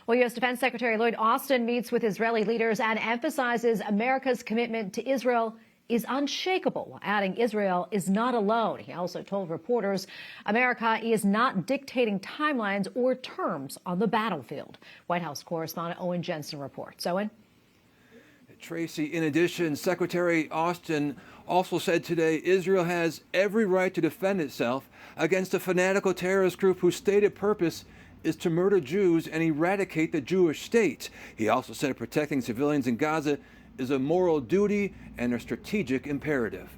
Well, U.S. Defense Secretary Lloyd Austin meets with Israeli leaders and emphasizes America's commitment to Israel is unshakable, adding Israel is not alone. He also told reporters America is not dictating timelines or terms on the battlefield. White House correspondent Owen Jensen reports. Owen? Tracy, in addition, Secretary Austin also said today Israel has every right to defend itself against a fanatical terrorist group whose stated purpose is to murder Jews and eradicate the Jewish state. He also said protecting civilians in Gaza is a moral duty and a strategic imperative.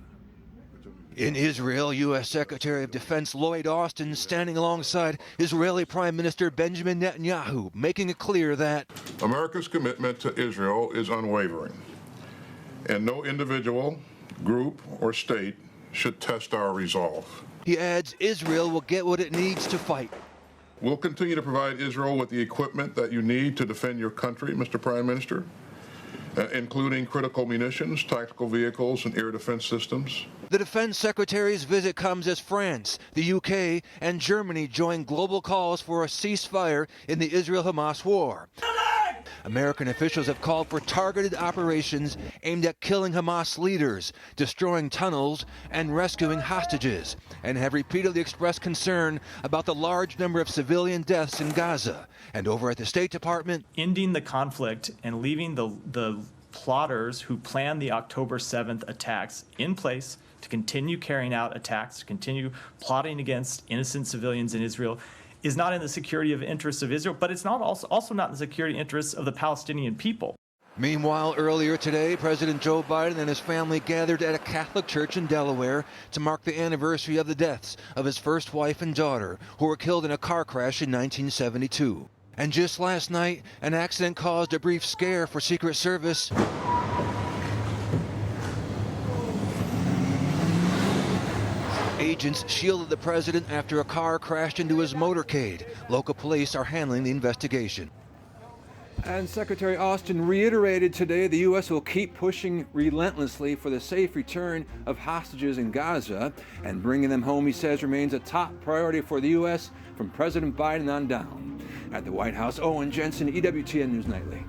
In Israel, U.S. Secretary of Defense Lloyd Austin standing alongside Israeli Prime Minister Benjamin Netanyahu, making it clear that America's commitment to Israel is unwavering, and no individual, group, or state should test our resolve. He adds Israel will get what it needs to fight. We'll continue to provide Israel with the equipment that you need to defend your country, Mr. Prime Minister, including critical munitions, tactical vehicles, and air defense systems. The defense secretary's visit comes as France, the UK, and Germany join global calls for a ceasefire in the Israel-Hamas war. American officials have called for targeted operations aimed at killing Hamas leaders, destroying tunnels, and rescuing hostages, and have repeatedly expressed concern about the large number of civilian deaths in Gaza. And over at the State Department, ending the conflict and leaving the plotters who planned the October 7th attacks in place to continue carrying out attacks, to continue plotting against innocent civilians in Israel, is not in the security of interests of Israel, but it's not also not in the security interests of the Palestinian people. Meanwhile, earlier today, President Joe Biden and his family gathered at a Catholic church in Delaware to mark the anniversary of the deaths of his first wife and daughter, who were killed in a car crash in 1972. And just last night, an accident caused a brief scare for Secret Service. Agents shielded the president after a car crashed into his motorcade. Local police are handling the investigation. And Secretary Austin reiterated today the U.S. will keep pushing relentlessly for the safe return of hostages in Gaza, and bringing them home, he says, remains a top priority for the U.S. from President Biden on down. At the White House, Owen Jensen, EWTN News Nightly.